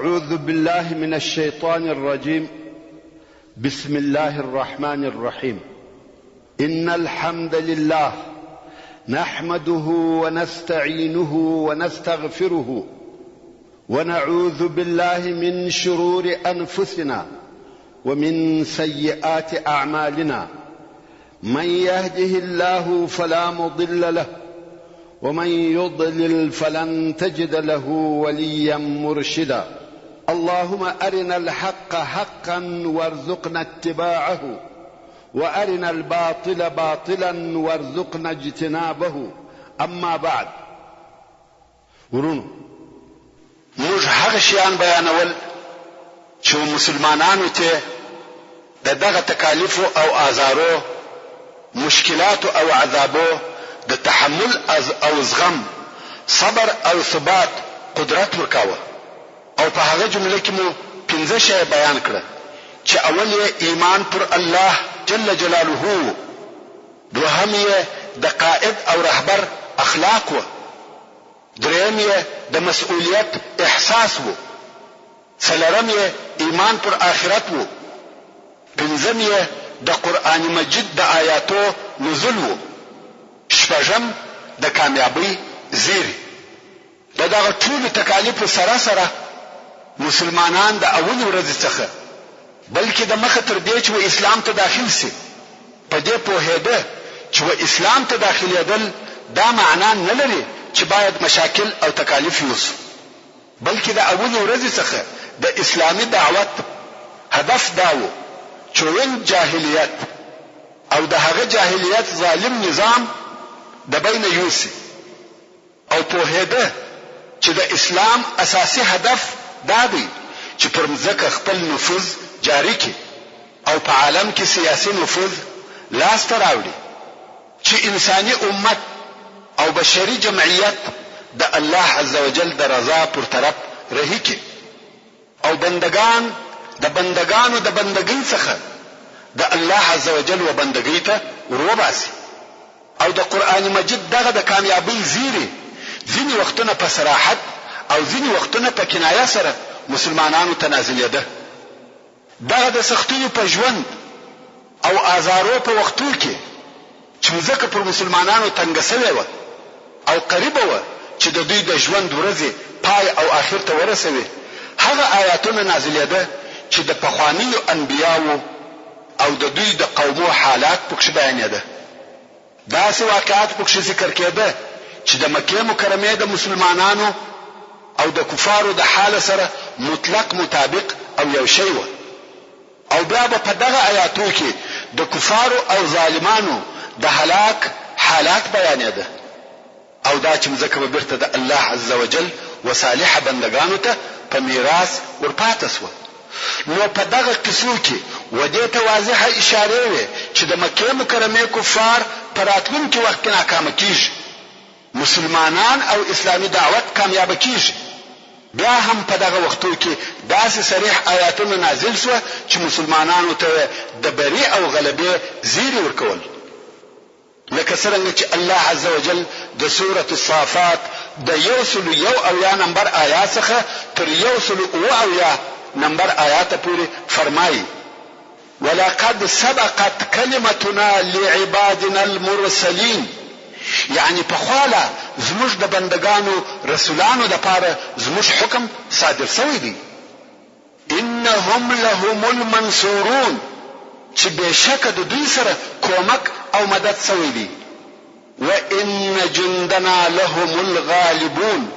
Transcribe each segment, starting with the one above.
أعوذ بالله من الشيطان الرجيم. بسم الله الرحمن الرحيم. إن الحمد لله نحمده ونستعينه ونستغفره ونعوذ بالله من شرور أنفسنا ومن سيئات أعمالنا. من يهده الله فلا مضل له ومن يضلل فلن تجد له وليا مرشدا. اللهم أرنا الحق حقا وارزقنا اتباعه وأرنا الباطل باطلا وارزقنا اجتنابه. أما بعد، ورونو موږ هغه شیان بیانول چې مسلمانانو ته دغه تکالیف او آزارو، مشکلات او عذابو د تحمل او زغم، صبر او ثبات قدرت ورکاوه. او په هغه جمله کې مو 15 شی بیان کړه چې اول یې ایمان پر الله جل جلاله، دوهم یې د قائد او رهبر اخلاق و، دریم یې د مسؤلیت احساس و، څلورم یې ایمان پر آخرت و، پنځم یې د قرآن مجید د آیاتو نزول و، شپږم د کامیابی زیری. دغه ټول تکالیف سره سره مسلمانان د اول ورځ څخه بلکې د مخه تر دې چې اسلام ته داخل سي په دې پوهېده چې اسلام ته داخلېدل دا معنا نه لري چې باید مشاکل او تکالیف یوسف، بلکې د اول ورځ څخه د اسلامي دعوت هدف دا و چې جاهلیت او د هغه جاهلیت ظالم نظام د بین یوسي، او پوهېده چې د اسلام اساسي هدف دا دی چې پر مځکه خپل نفوذ جاری کړي او په عالم کې سیاسي نفوذ لاس ته راوړي، چې انساني امت او بشري جمعیت د الله عزوجل د رضا پر طرف رهي کړي او بندگان د بندگانو د بندګۍ څخه د الله عزوجل و بندګۍ ته وروباسي. او د قرآن مجید دغه د کامیابی زیری ځینې وختونه په صراحت او ځینې وختونه په کنایه سره مسلمانانو ته نازلېده. دغه د سختیو په ژوند او آزارو په وختو کې چې ځکه پر مسلمانانو تنګ شوې وه او قریبه وه چې د دوی د ژوند ورځې پای او آخر ته ورسوي، هغه آیاتونه نازلېده چې د پخوانیو انبیاو او د دوی د قومو حالات پکښې بیانېده. داسې واقعات پکښې ذکر کېده چې د مکې مکرمې د مسلمانانو او د کفارو د حال سره مطلق مطابق او یو شی و. او بیا به په دغه آیاتو کې د کفارو او ظالمانو د هلاک حالات بیانېده، او دا چې مځکه به بیرته د الله عزوجل و صالح بندگانو ته په میراث ورپاته سوه. نو په دغه قصو کې و دې ته واضحه اشاره وي چې د مکې مکرمې کفار په راتلونکي وخت کې ناکامه کیږي، مسلمانان او اسلامي دعوت کامیابه کیږي. بیا هم په دغه وختو کې داسې صریح آیاتونه نازل شوه چې مسلمانانو ته د بری او غلبې زیری ورکول، لکه څرنګه چې الله عزوجل د سورة الصافات د 101 نمبر آیات څخه تر 107 نمبر آیات پورې فرمایي: ولقد سبقت كلمتنا لعبادنا المرسلين، یعنی په خواله زموږ د بندگانو رسولانو د پاره زموږ حکم صادر شوی دی. انهم لهم المنصورون، چې بشک د دوی سره کومک او مدد شوی دی. وان جندنا لهم الغالبون،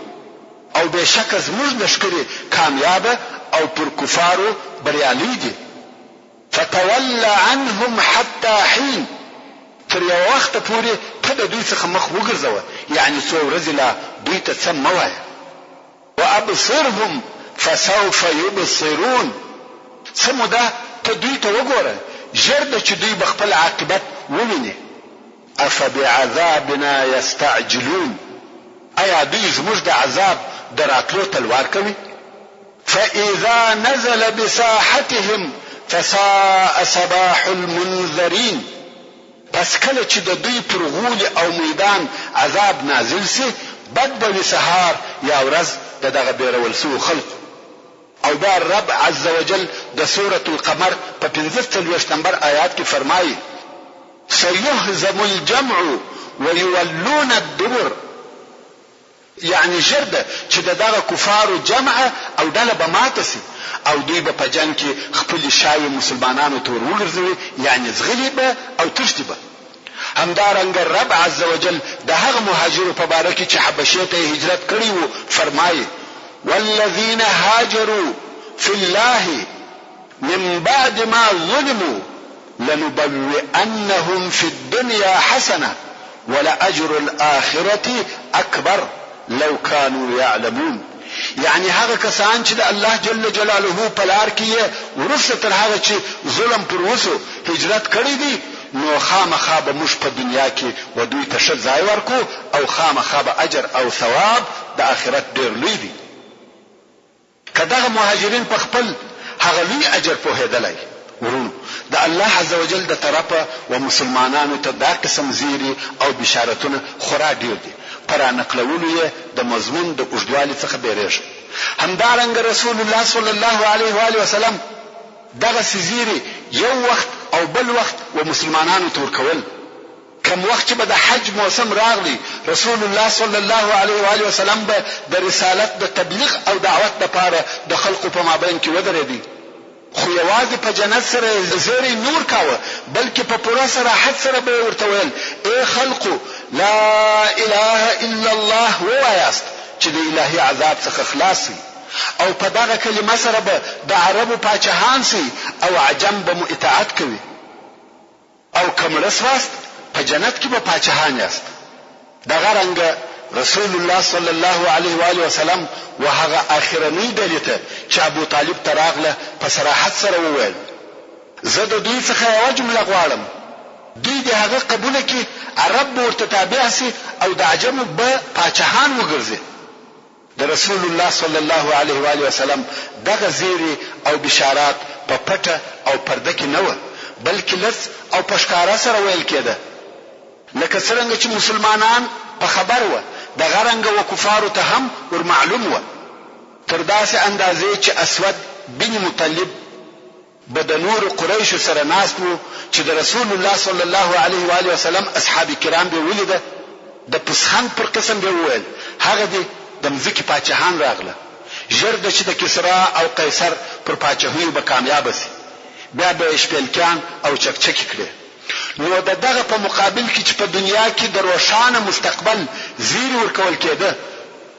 او بشک زموږ لشکري کامیابه او پر کفارو بریالي دي. فتول عنهم حتى حين، تر یو وخت پورې ته د دوی څخه مخ وګرځوه، یعنی څو ورځې لا دوی ته څه مه وایه. وابصرهم فسوف يبصرون، څه موده ته دوی ته وګوره، ژر ده چې دوی به خپل عاقبت وویني. افبعذابنا یستعجلون، ایا دوی زموږ د عذاب د راتلو تلوار کوي؟ فاذا نزل بساحتهم فساء صباح المنذرين، پس کله چې د دوی پر غول او میدان عذاب نازل سي، بد به سهار یا ورځ دغه بیرول سو خلق. او بیا رب عز وجل د سورة القمر په 45 نمبر آیات کې فرمایي سيهزم الجمع ويولون الدبر، یعنی ژر ده چې دغه کفارو جمع او ډله به ماته سي او دوی به په جنگ کې خپل شای مسلمانانو ته ورغورځوي، یعنی زغلی به او تشتي به. همدارنګه رب عز وجل د هغه مهاجرو په باره کې چې حبشې ته هجرت کړی وو فرمایي والذین هاجروا في الله من بعد ما ظلموا لنبوئنهم في الدنيا حسنة ولأجر الآخرة أكبر لو كانوا يعلمون. یعنی هغه کسان چې د الله جل جلاله په لار کې ورسره تر هغه چې ظلم پر وسو هجرت کړی دي نو خامخا به موږ په دنیا کې و دوی ته ښه ځای ورکو او خامخا به اجر او ثواب د آخرت ډېر لوی دی. که دغه مهاجرین په خپل هغه لوی اجر پوهېدلی ورونو د الله عز وجل د طرفه و مسلمانانو ته دا قسم زیری او بشارتونه خورا ډېر دي. پر نقلولو یې د مضمون د اوږدوالي څخه بیریږي. همدارنګه رسول الله صلی الله علیه و آله وسلم دغه زیری یو وخت او بل وخت و مسلمانانو ته ورکول. کم وخت چې به د حج موسم راغلی رسول الله صلی الله علیه و آله وسلم به د رسالت د تبلیغ او دعوت لپاره د خلقو په مابین کې ودرېدی، خو یوازې په جنت سره زیری نور کاوه بلکې په پوره صراحت سره به ورته ویل ای خلقو لا اله الا الله ووایاست چې د الهي عذاب څخه خلاص شي او په دغه کلمه سره به د عربو پاچاهان سي او عجم به مو اطاعت کوي او کوم رسواست په جنت کې به پاچاهان یاست. دغه رنګه رسول الله صلی الله علیه و آله وسلم وهغه اخرنی ډلې ته چې ابو طالب ته راغله په صراحت سره وویل زه د دوی څخه یوه جمله غواړم، دوی د هغه قبوله کې عرب به ورته تابع سي او د عجمو به پاچاهان وګرځي. د رسول الله صلی الله علیه و آله وسلم دغه زیری او بشارات په پټه او پرده کې نه و بلکې لس او په ښکاره سره ویل کېده، لکه څرنګه چې مسلمانان په خبر و دغه رنګه و کفارو ته هم ور معلوم و، تر داسې اندازې چې اسود بن مطلب به د نور قریشو سره ناست و چې د رسول الله صلی الله علیه و آله وسلم اصحاب کرام به ولیده د پسخند پر قسم به وویل هغه دی د مځکې پاچاهان راغله، ژر ده چې د کسرا او قیصر پر پاچاهیو به کامیابه سي، بیا به شپیلکیان او چکچکې کړي. نو دغه په مقابل کې چې په دنیا کې د روښانه مستقبل زیری ورکول کېده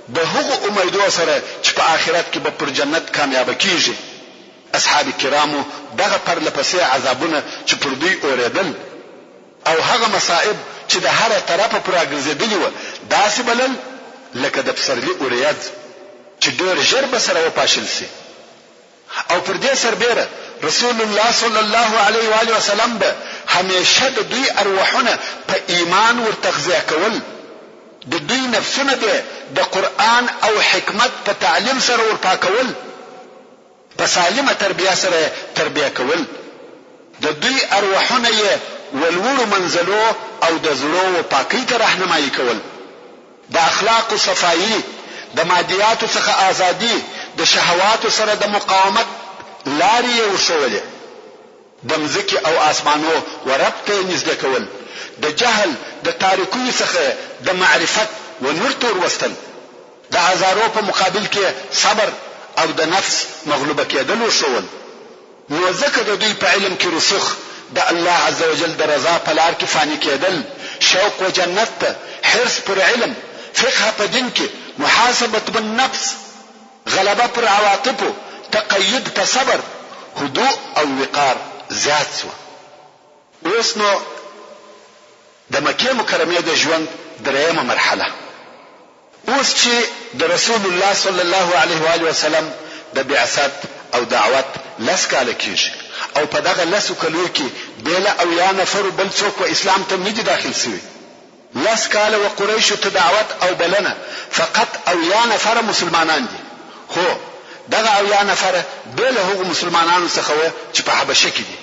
د هغو امیدو سره چې په آخرت کې به پر جنت کامیابه کیږي اصحاب کرامو دغه پرلپسې عذابونه چې پر دوی اورېدل او هغه مصائب چې د هره طرفه پر راګرځېدلي وه داسې بلل لکه د پسرلي اوریځ چې ډېر ژر به سره وپاشل سي. او پر دې سربیره رسول الله صلی الله علیه و آله وسلم به همیشه د دوی ارواحونه په ایمان ورتغذیه کول، د دوی نفسونه به د قرآن او حکمت په تعلیم سره ورپاکول، په سالمه تربیه سره تربیه کول، د دوی ارواحونه یې ولوړو منزلو او د زړو پاکۍ ته راهنمایي کول، د اخلاق صفایي، د مادیاتو څخه ازادي، د شهواتو سره د مقاومت لارې یې وښولې، د مځکې او آسمانو ورب ته یې نږدې کول، د جهل د تاریکیو څخه د معرفت و نور ته وروستل، د ازارو په مقابل کې صبر او د نفس مغلوبه کېدل وښول. نو ځکه د دوی په علم کې رسوخ، د الله عز وجل د رضا په لار کې فاني کېدل، شوق و جنت ته، حرص پر علم، فقه په دین کې، محاسبه بالنفس، غلبه پر عواطفو، تقید په صبر، هدوء او وقار زیات شو. اوس نو د مکې مکرمې د ژوند درېیمه مرحله، اوس چې د رسول الله صلی الله علیه و آله وسلم د بعثت او دعوت 10 کاله کېږي او په دغه 10 کالو کې بېله او یا نفر بل څوک و اسلام ته نه دي داخل شوي. 10 کاله و قریشو ته دعوت او بلنه فقط او یا نفر مسلمانان دي، خو دغه او یا نفر بېله هغو مسلمانانو څخه و چې په حبشه کې دي.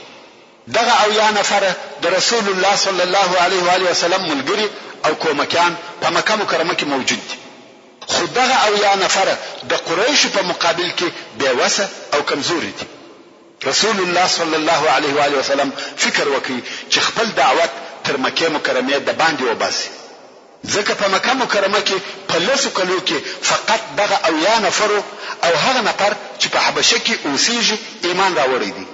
دغه او یا نفر د رسول الله صلی الله علیه و آله وسلم ملګري او کومکان په مکه مکرمه کې موجود دي، خو دغه اویا نفره د قریشو په مقابل کې بېوسه او کمزوري دي. رسول الله صلی الله علیه و آله وسلم فکر وکړي چې خپل دعوت تر مکه مکرمه د باندې وباسي، ځکه په مکه مکرمه کې په لسو کلو کې فقط دغه اویا نفرو او هغه نفر چې په حبشه کې اوسېږي ایمان راوړی دي.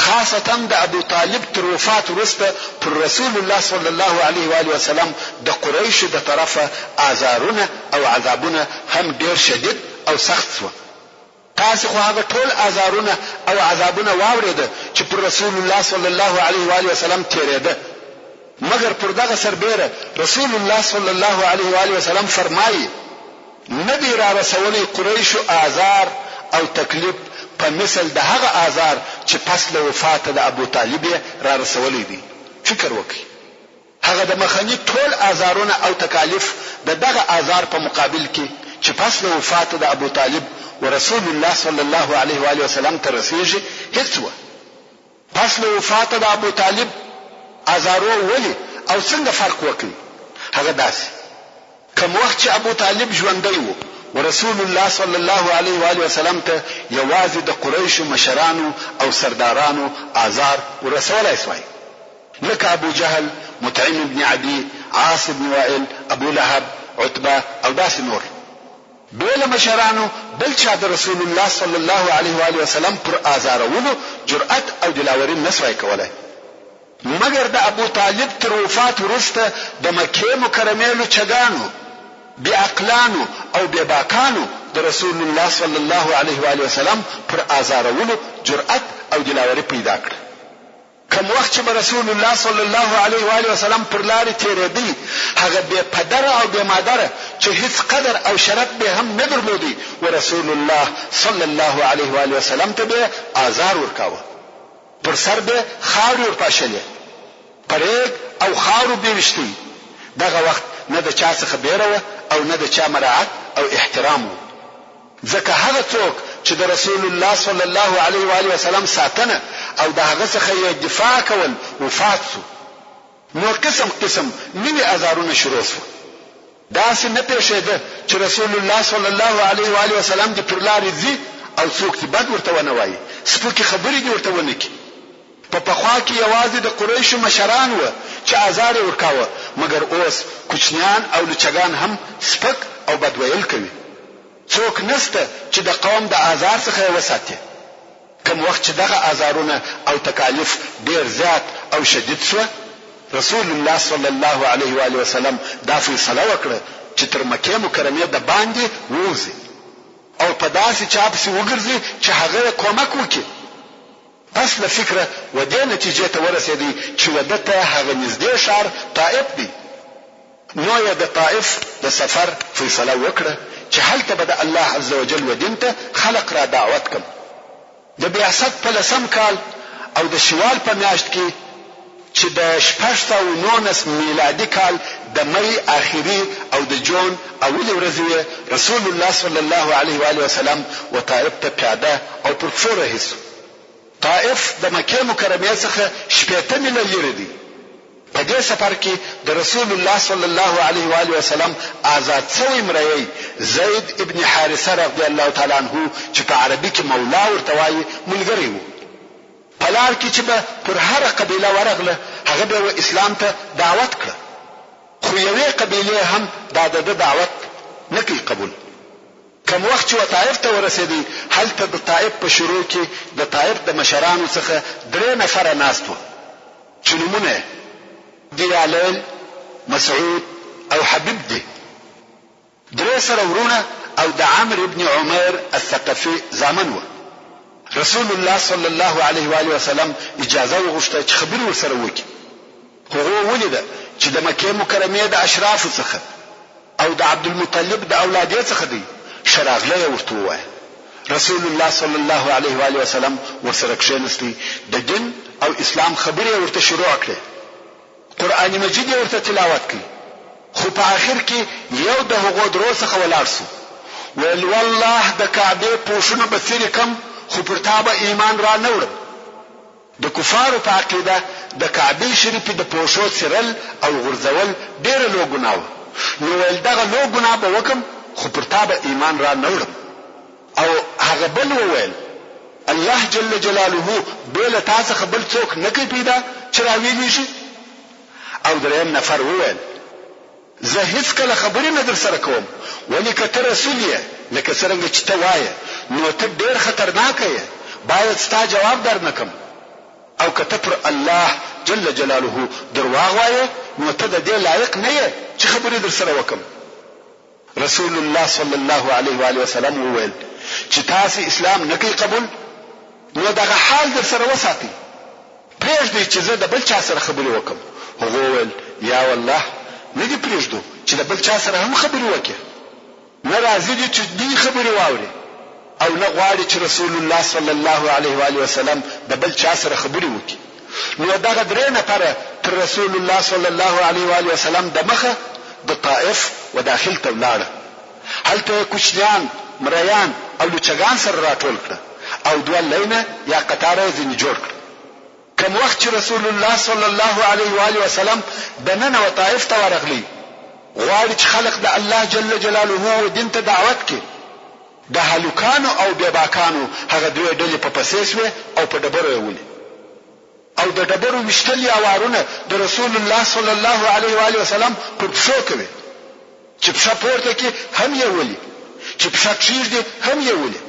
خاصتا د ابو طالب تر وفات وروسته پر رسول الله صلی الله علیه و آله وسلم د قریشو د طرفه آزارونه او عذابونه هم ډیر شدید او سخت شو. تاسو خو هغه ټول آزارونه او عذابونه واورېده چې پر رسول الله صلی الله علیه و آله وسلم تیرېده، مگر پر دغه سربیره رسول الله صلی الله علیه و آله وسلم فرمایي نبی را رسولی قریشو آزار او تکلیف په مثل د هغه آزار چې پس له وفات د ابو طالب را رسولی دي. فکر وکړئ، هغه د مخنی ټول آزارونه او تکالیف د دغه آزار په مقابل کې چې پس له وفات د ابو طالب ورسول الله صلی الله علیه و آله وسلم ته رسیږي هیڅ و. پس له وفات د ابو طالب آزارو ولی او څنګه فرق وکړي؟ هغه داسې کوم وخت چې ابو طالب ژوندی و ورسول الله صلی الله علیه و آله وسلم ته یوازې د قریشو مشرانو او سردارانو آزار ورسولای شوی، لکه ابو جهل، مطعم ابن عدي، عاص ابن وائل، ابو لهب، عتبه او داسې نور. بل مشرانو بل چا د رسول الله صلی الله علیه و آله وسلم پر آزارولو جرأت او دلاوري نسوای کولای، مگر د ابو طالب تر وفات وروسته د مکه مکرمه له چګانو بی عقلانو او بی باکانو د رسول الله صلی الله علیه و آله وسلم پر آزارولو جرأت او دلاوري پیدا کړ. کوم وخت چې رسول الله صلی الله علیه و آله وسلم پر لارې تیرېدی هغه بی پدر او بی مادر چې هیڅ قدر او شرف به هم نه درلودي ورسول الله صلی الله علیه و آله وسلم ته به آزار ورکاوه، پر سر به خاورې ورپاشلې، پرېګ او خاورو به وشتي. دغه وخت نه د چا څخه بیره او نه د چا مراعات او احترام و، ځکه هغه څوک چې د رسول الله صلی الله علیه و آله وسلم ساتنه او د هغه څخه یې دفاع کول وفات شو. نو قسم قسم نوي آزارونه شروع شو. داسې نه پېښېده چې رسول الله صلی الله علیه و آله وسلم د پر لارې ځي او څوک دې بد ورته ونه وایي، سپکې خبرې دې ورته ونه کړي. په پخوا کې یوازې د قریشو مشران و چې آزار یې ورکاوه، مګر اوس کوچنیان او لچګان هم سپک او بد ویل کوي. څوک نسته چې د قوم د آزار څخه یې وساتي. کوم وخت چې دغه آزارونه او تکالیف ډیر زیات او شدید شو، رسول الله صلی الله علیه و آله وسلم دا فیصله وکړه چې تر مکه مکرمه د باندې ووځي او په داسې چا پسې وګرځي چې هغه کومک وکړي. پس له فکره و دې نتیجې ته ورسېدی چې ودته هغه نږدې ښار طائف دی. نو یې د طائف د سفر فیصله وکړه چې هلته به د الله عز وجل و دین ته خلق را دعوت کړي. د بیاست په لسم کال او د شوال په میاشت کې چې د 619 میلادي کال د مئی آخري او د جون اولې ورځې رسول الله صلی الله علیه و آله وسلم و طائف ته پیاده او پر پښو رهیسو. طائف د مکه مکرمه څخه 80 میله لرې دی. په دې سفر کې د رسول الله صلی الله علیه و آله وسلم آزاد شوی مریی زید ابن حارثه رضی الله تعالی عنہ چې په عربي کې مولا ورته وایي ملګری وو. په لار کې چې به پر هر قبیله ورغله هغه به اسلام ته دعوت کړ، خو یوې قبیله هم دا د دعوت نه کوي قبول. کوم وخت چې طائف ته ورسېدی هلته د طائف په شروع کې د طائف د مشرانو څخه 3 نفره ناست وو چې نومونه دیالیل، مسعود او حبیب دي. 3 سره ورونه او د عمرو ابن عمیر الثقفي زامن وو. رسول الله صلی الله علیه و آله وسلم اجازه وغوښته چې خبرې ورسره وکړي. هغه ولید چې د مکه مکرمه د اشراف څخه او د عبد المطلب د اولاد څخه دی. شراغله ورته وایي. رسول الله صلی الله علیه و آله وسلم ورسره کښېنستی، د دین او اسلام خبرې ورته شروع کړې. قرآن مجید ورته تلاوت کړي. خو په آخر کې یو د هغو درو څخه ولاړ شو، ویل والله د کعبه پوښونه به څیرې کم خو پر تا به ایمان را نه وړم. د کفارو په عقیده د کعبه شریفې د پوښو څیرل او غورځول ډېره لوی ګناه وه. نو ویل دغه لوی ګناه به وکم خو پر تا به ایمان را نه وړم. او هغه بل وویل الله جل جلاله بل تاسو خپل څوک نه کوي پیدا چې راویلی شي. او دریم نفر وویل زه هیڅ کله خبرې نه در سره کوم، ولی که ته رسول یې لکه څرنګه چې ته وایې نو ته ډېر خطرناک یې، باید ستا جواب در نه کم. او که ته پر الله جل جلاله درواغ وایې نو ته د دې لایق نه یې چې خبرې در سره وکم. رسول الله صلی الله علیه و آله وسلم وویل چې تاسو اسلام نه کوي قبول، نو دغه حال در سره وساتئ، پرېږدئ چې زه د بل چا سره خبرې وکم. هغه وویل یا والله نه دې پرېږدو چې د بل چا سره هم خبرې وکړي، نه راضي دي چې دې خبرې واوري او نه غواړي چې رسول الله صلی الله علیه و آله وسلم د بل چا سره خبرې وکړي. نو دغه درې نفره تر رسول الله صلی الله علیه و آله وسلم د مخه د طائف و داخل ته ولاړه. هلته کوچنیان، مریان او لوچګان سره راټول کړه او دوه لینه یا قطاره ځینې جوړ کړه. کوم وخت چې رسول الله صلی الله علیه و آله وسلم د ننه و طائف ته ورغلی، غواړي چې خلق د الله جل جلاله دین ته دعوت کړي، د هلوکانو او بیباکانو هغه دوی ډلې په پسې شوې او په ډبرو یې ولي، او د ډبرو وشتلي اوارونه د رسول الله صلی الله علیه و آله وسلم پر پښو کوي، چې پښه پورته کې هم یې ولي، چې پښه کښېږدي هم یې ولي،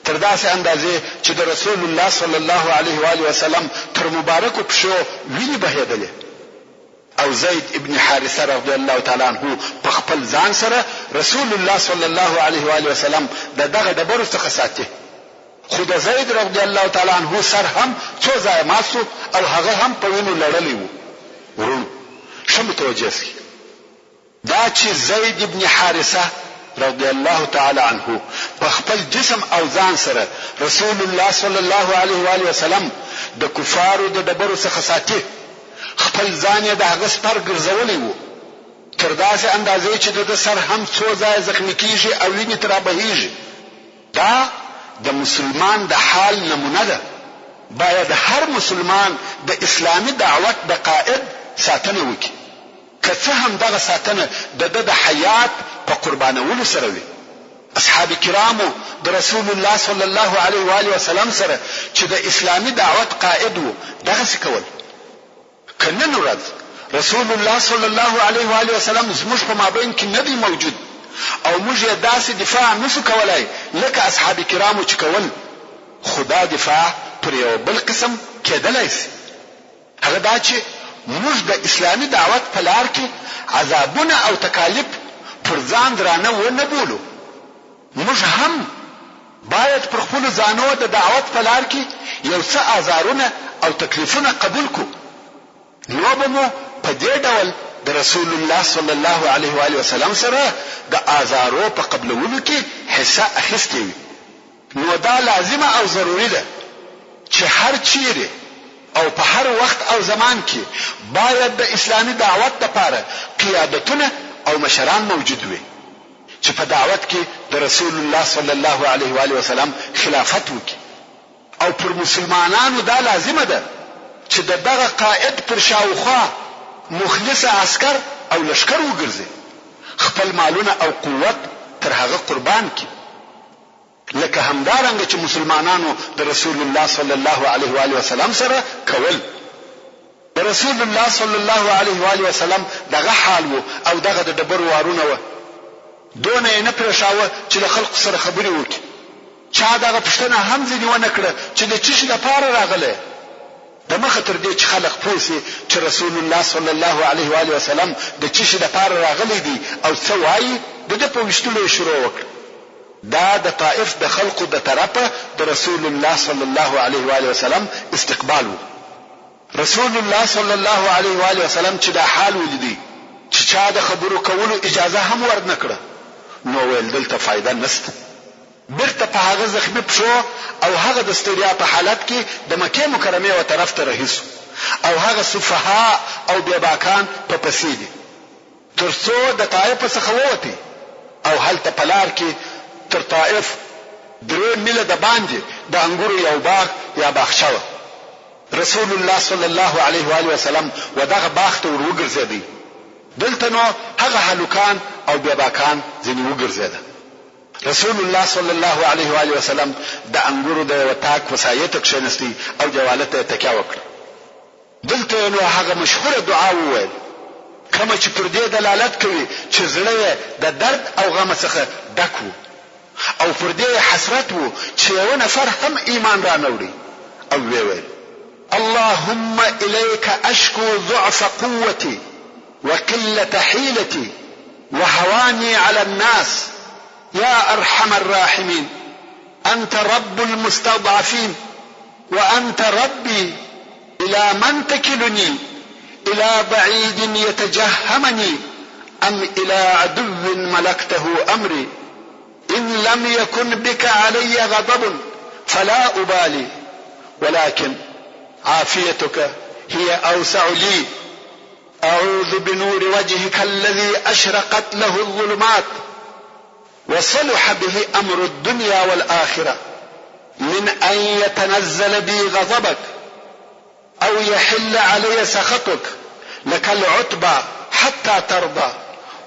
تر داسې اندازې چې د رسول الله صلی الله علیه و آله وسلم تر مبارکو پښو وینې بهېدلې. او زید ابن حارثه رضی الله تعالی عنه په خپل ځان سره رسول الله صلی الله علیه و آله وسلم د دغه ډبرو څخه ساتي. خو د زید رضی الله تعالی عنه سر هم څو ځایه ماسو او هغه هم په وینو لړلی وو. ورونو ښه متوجه سئ، دا چې زید ابن حارثه رضی الله تعالی عنه په خپل جسم او ځان سره رسول الله صلی الله علیه و آله وسلم د کفارو د ډبرو څخه ساتي، خپل ځان یې د هغه سپر ګرځولی وو، تر داسې اندازې چې د سر هم څو ځایه زخمي کیږي او وینې ترې بهیږي. دا د مسلمان د حال نمونه ده. باید هر مسلمان د اسلامي دعوت د قائد ساتنه وکړي، که څه هم دغه ساتنه د حیات په قربانولو سره وي. اصحاب کرامو د رسول الله صلی الله علیه و آله وسلم سره چې د اسلامي دعوت قائد وو دغسې کول. که نن ورځ رسول الله صلی الله علیه و آله وسلم زموږ په مابین کې نه دی موجود او موږ یې داسې دفاع نشو کولای لکه اصحاب کرامو چې کول، خدا دفاع پر یو بل قسم کېدلی سي. هغه دا چې موږ د اسلامي دعوت په لار کې عذابونه او تکالیف پر ځان درانه ونه بولو. موږ هم باید پر خپلو ځانو د دعوت په لار کې یو څه آزارونه او تکلیفونه قبول کړو، نو به مو په دې ډول د رسول الله صلی الله علیه و آله وسلم سره د آزارو په قبلولو کې حصه اخیستې وي. نو دا لازمه او ضروري ده چې هر چیرې او په هر وخت او زمان کې باید د اسلامي دعوت لپاره قیادتونه او مشران موجود وي چې په دعوت کې د رسول الله صلی الله علیه و آله وسلم خلافت وکړي. او پر مسلمانانو دا لازمه ده چې دغه قائد پر شاوخوا مخلص عسكر او لشکر وګرځي، خپل مالونه او قوت تر هغه قربان کړي، لکه همدارنګه چې مسلمانانو د رسول الله صلی الله علیه و آله وسلم سره کول. د رسول الله صلی الله علیه و آله وسلم دغه حال وو او دغه د ډبرو وارونه وو، دونه یې نه پرېښاوه چې له خلقو سره خبرې وکړي. چا دغه پوښتنه هم ځینې ونه کړه چې د څه شي لپاره راغلی، د مخه تر دې چې خلق پوه سي چې رسول الله صلی الله علیه و آله وسلم د څه شي لپاره راغلی دی او څه وایي، د ده په ویشتلو یې شروع وکړه. دا د طائف د خلقو د طرفه د رسول الله صلی الله علیه و آله وسلم استقبال وو. رسول الله صلی الله علیه و آله وسلم چې دا حال ولیدی چې چا د خبرو کولو اجازه هم ورنه کړه، نو ویل دلته فایده نشته. بیرته په هغه زخمي پښو او هغه د ستړیا په حالت کې د مکې مکرمې و طرف ته رهیسو او هغه سفها او بیباکان په پسې دي تر څو د طائف څخه ووتي او هلته په لار کې تر طائف 3 میله د باندې د انګورو یو باغ یا باغچه وه. رسول الله صلی الله علیه و آله وسلم و دغه باغ ته ور وګرځېدی. دلته نو هغه هلوکان او بیاباکان ځینې وګرځېده. رسول الله صلی الله علیه و آله وسلم د انګورو د یو تاک وسایته کښېنستی او جواله ته تکیه وکړه. دلته نو هغه مشهوره دعا وویل کومه چې پر دې دلالت کوي چې زړه د درد او غم څخه ډک و او پر دې حسرت و چې یو نفر هم ایمان را نوړي او ویل اللهم إليك أشكو ضعف قوتي وقلة حيلتي وهواني على الناس يا أرحم الراحمين أنت رب المستضعفين وأنت ربي إلى من تكلني إلى بعيد يتجهمني أم إلى عدو ملكته أمري إن لم يكن بك علي غضب فلا أبالي ولكن عافيتك هي أوسع لي أعوذ بنور وجهك الذي أشرقت له الظلمات وصلح به أمر الدنيا والآخرة من أن يتنزل بي غضبك أو يحل علي سخطك لك العتبى حتى ترضى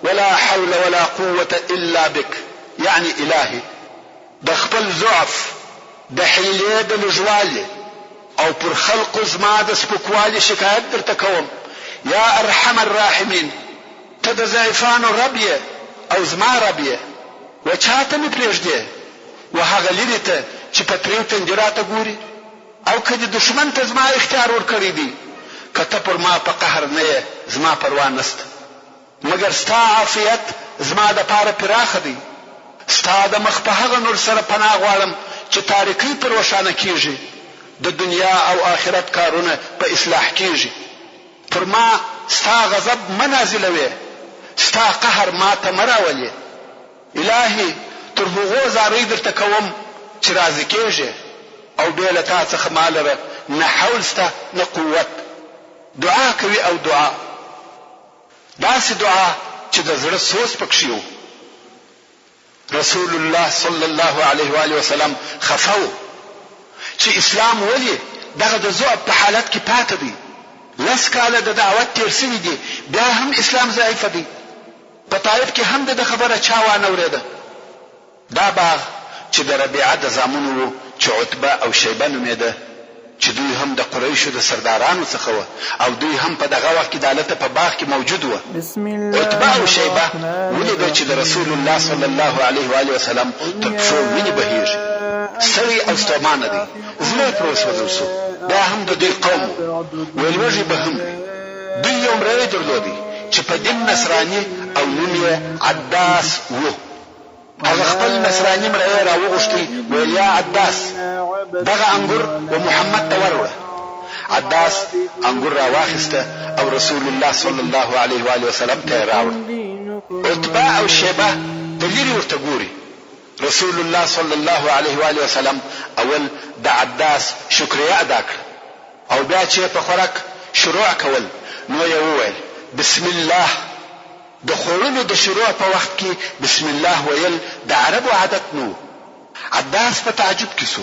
ولا حول ولا قوة إلا بك. يعني إلهي د خپل ضعف د حیلې د لږوالي او پر خلقو زما د سپکوالي شکایت درته کوم. یا ارحم الراحمین ته د ضعیفانو رب یې او زما رب یې و چاته مې پرېږدې و هغه لرې ته چې په تریو تندي راته ګوري او که د دښمن ته زما اختیار ورکړی دی که ته پر ما په قهر نه یې زما پروا نسته مګر ستا عافیت زما دپاره پراخه دی. ستا د مخ په هغه نور سره پناه غواړم چې تاریکۍ پر روښانه کیږي د دنیا او آخرت کارونه په اصلاح کیږي. پر ما ستا غضب مه نازلوې ستا قهر ما ته مه راولې. الهي تر هغو زارۍ درته کوم چې راضي کیږي او بې له تا څخه ما لره نه حول سته نه قوت. دعا کوي او دعا داسې دعا چې د زړه سوز پکښې و. رسول الله صلی الله علیه و آله وسلم خفه و چې اسلام ولې دغه د ضعف په حالت کې پاته دی. 10 کاله د دعوت تیر شوي دي بیا هم اسلام ضعیفه دی. په طایف کې هم د خبره چا وانه اورېده. دا باغ چې د ربیعه د زامنو و چې عتبه او شیبه نومېده چې دوی هم د قریشو د سردارانو څخه و او دوی هم په دغه وخت کې د هلته په باغ کې موجود و. عتبه او شیبه ولیده چې د رسول الله صلی الله علیه و آله وسلم تر پښو وینې بهیږي. ستړي او ستومانه دي زړه یې پرې وسوځل شو. دا هم د دوی قوم ویل وږي به هم دوی یو مری درلودی چې په دین نصراني او نوم یې عداس و. هغه خپل نصراني مری راوغوښتي ویل یا عداس دغه انګور و محمد ته وروړه. عداس انګور راواخیسته او رسول الله صلی الله علیه و آله وسلم ته یې راوړ. عتبه او شیبه د لرې ورته ګوري. رسول الله صلی الله علیه و آله وسلم اول د عداس شکریه ادا کړ او بیا چې په خوراک شروع کول نو یې وویل بسم الله. د خوړلو د شروع په وخت کې بسم الله ویل د عربو عادت نو. عداس په تعجب کې شو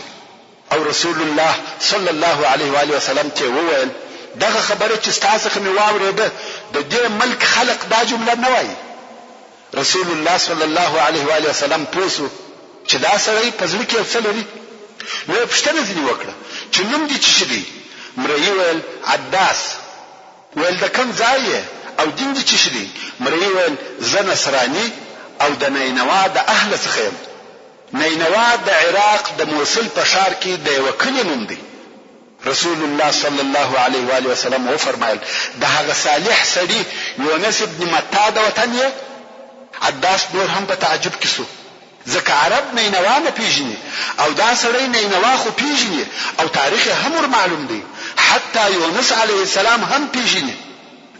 او رسول الله صلی الله علیه و آله وسلم ته وویل دغه خبره چې ستاسو څخه مې واورېده د دې ملک خلق دا جمله نه وایي. رسول الله صلی الله علیه و آله وسلم پوښتنه چې دا سړی په زړه کې څه لري. نو یې پوښتنه ځینې وکړه چې نوم دې څه دی؟ مری ویل عداس. ویل د کوم ځای او دین دې څه دی؟ مری ویل زه نصراني او د نینوا د اهل څخه یم. نینوا د عراق د موصل په ښار کې د یوه کلي نوم دی. رسول الله صلی الله علیه و آله وسلم وفرمایل د هغه صالح سړي یونس ابن متا د وطن یې؟ عداس نور هم په تعجب کې شو ځکه عرب نینوا نه پیژني او دا سړی نینوا خو پیژني او تاریخ هم ور معلوم دی حتی یونس علیه السلام هم پیژني.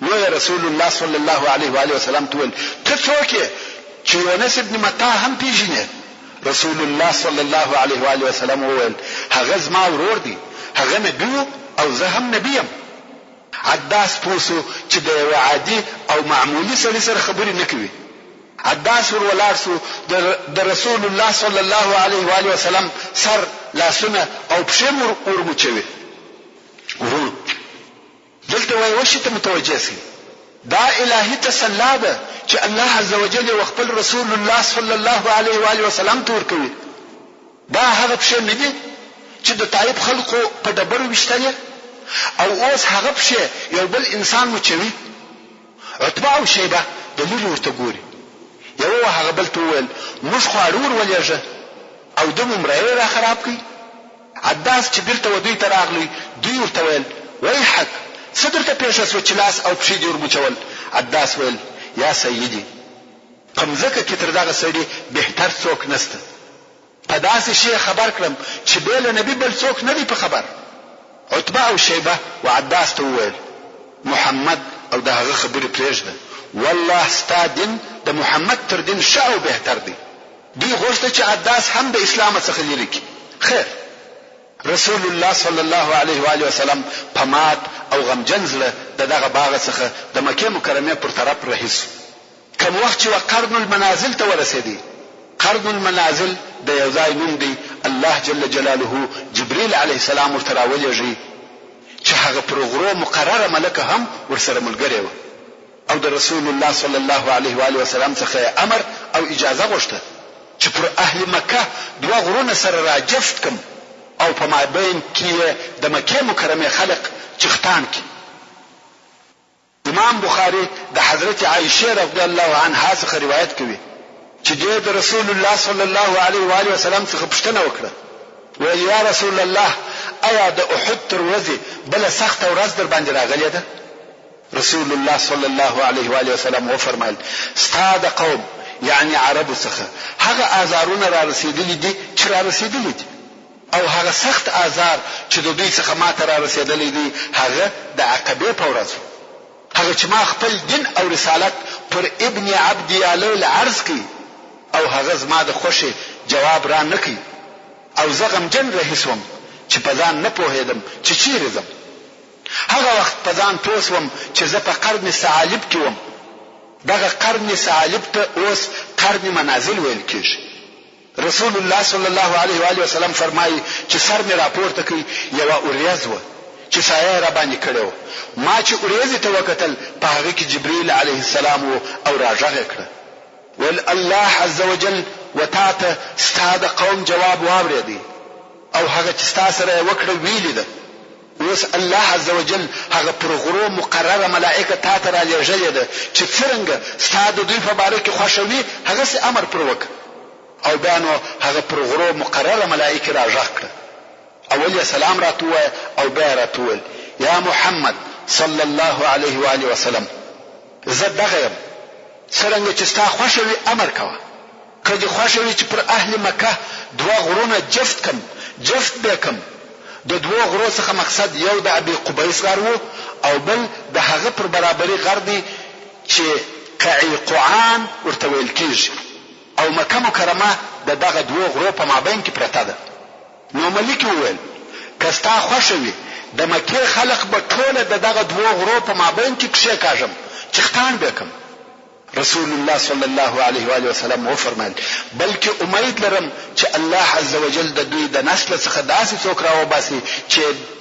نو رسول الله صلی الله علیه و آله وسلم تول ته څوک یې چې یونس ابن متا هم پیژني؟ رسول الله صلی الله علیه و آله وسلم وویل هغه زما ورور دی هغه نبی او زه هم نبی یم. عداس پوسو چې د یو عادي او معمولی سړي سره خبرې نه کوي. عداس ور ولاړ شو د رسول الله صلی الله علیه و آله وسلم سر لاسونه او پښې ورموچوي. ورور دلته وای وشي ته متوجه سي دا الهي تسلا ده چې الله عزوجل او خپل رسول الله صلی الله علیه و آله وسلم ته ورکوي. دا هغه پښې نه دي چې د طائف خلقو په ډبرو وشتلې او اوس هغه پښې یو بل انسان مچوي. عتبه او شیبه د لوري ورته ګوري. یو هغه بل ته وویل موږ خو اړور ولېږه او د ممرې را خراب کړي. عداس چې بیرته ودوی ته راغلی دوی ورته ویل ویحک څه درته پېښه شوه چې لاس او پښې دې ورمچول؟ عداس ویل یا سیدي په مځکه کې تر دغه سړي بهتر څوک نشته. په داسې شي خبر کړم چې بې له نبي بل څوک نه دی په خبر. عتبه او شیبه و عداس ته وویل محمد او د هغه خبرې پرېږده، والله ستا دین د محمد تر دین ښه او بهتر دی. دوی غوښته چې عداس هم د اسلام څخه لرې کړي. خیر، رسول الله صلی الله علیه و آله وسلم په مات او غمجن زړه د دغه باغ څخه د مکې مکرمې پر طرف رهي شو. کوم وخت چې قرن المنازل ته ورسېدی، قرن المنازل د یو ځای نوم دی. الله جل جلاله جبريل علیه السلام ورته راولېږي چې هغه پر غرو مقرره ملکه هم ورسره ملګری و او د رسول الله صلی الله علیه و آله وسلم څخه امر او اجازه غوښته چې پر اهل مکه دوه غرونه سره راجفت کم او په مابین کې د مکې مکرمه خلق چختان کی. امام بخاری د حضرت عائشه رضی الله عنها څخه روایت کوي چې د رسول الله صلی الله علیه و آله وسلم څخه پوښتنه وکړه ویل یا رسول الله ایا د احد تر ورځې بل سخت ورځ در باندې راغلی ده؟ رسول الله صلی الله علیه و آله وسلم وفرمایل ستا د قوم یعنی عربو څخه هغه آزارونه را رسیدلي دي چې را رسیدلي دي او هغه سخت آزار چې د دوی څخه ماته را رسیدلي دي هغه د عقبې په ورځ هغه چې ما خپل دین او رسالت پر ابن عبد یالول عرض کړي او هغه زما د خوشي جواب را نه کړي او زه غمجن رهیسوم چې په ځان نه پوهېدم چې چیرې ځم. هغه وخت په ځان پوه شوم چې زه په قرن ثعالب کې وم. دغه قرن ثعالب ته اوس قرن منازل ویل کېږي. رسول الله صلی الله علیه و آله وسلم فرمایي چې سر مې راپورته کړ یوه اوریځ وه چې سایه را باندې کړې وه. ما چې اوریځې ته وکتل په هغه کې جبريل علیه السلام و او راغږ یې کړه ویل الله عز وجل و تا ته ستا د قوم جواب واورېدی او هغه چې ستا سره یې وکړه ویلې ده. اوس الله عز وجل هغه پر غرو مقرره ملائکه تا ته را لېږلې ده چې څرنګه ستا د دوی په باره کې خوښوي هغسې امر پر وکړه. او بیا نو هغه پر غرو مقرره ملائکه را غږ کړه. اول یې سلام راته ووایه او بیا یې راته وویل یا محمد صلی الله علیه و آله وسلم زه دغه یم، څرنګه چې ستا خوښه وي امر کوه. که دې خوښه وي چې پر اهل مکه دوه غرونه جفت کم جفت به کم. د دوه غرو څخه مقصد یو د ابي قبیس غر وو او بل د هغه پر برابري غر دی چې قعقعان ورته ویل کېږي او مکه مکرمه د دغه دوه غرو په مابین کې پرته ده. نو ملک وویل که ستا خوښه وي د مکې خلق به ټوله د دغه دوه غرو په مابین کې کښېکاږم چختان به کم. رسول الله صلی الله علیه و آله وسلم وفرمایل بلکې امید لرم چې الله عز وجل د دوی د نسل څخه داسې څوک راوباسي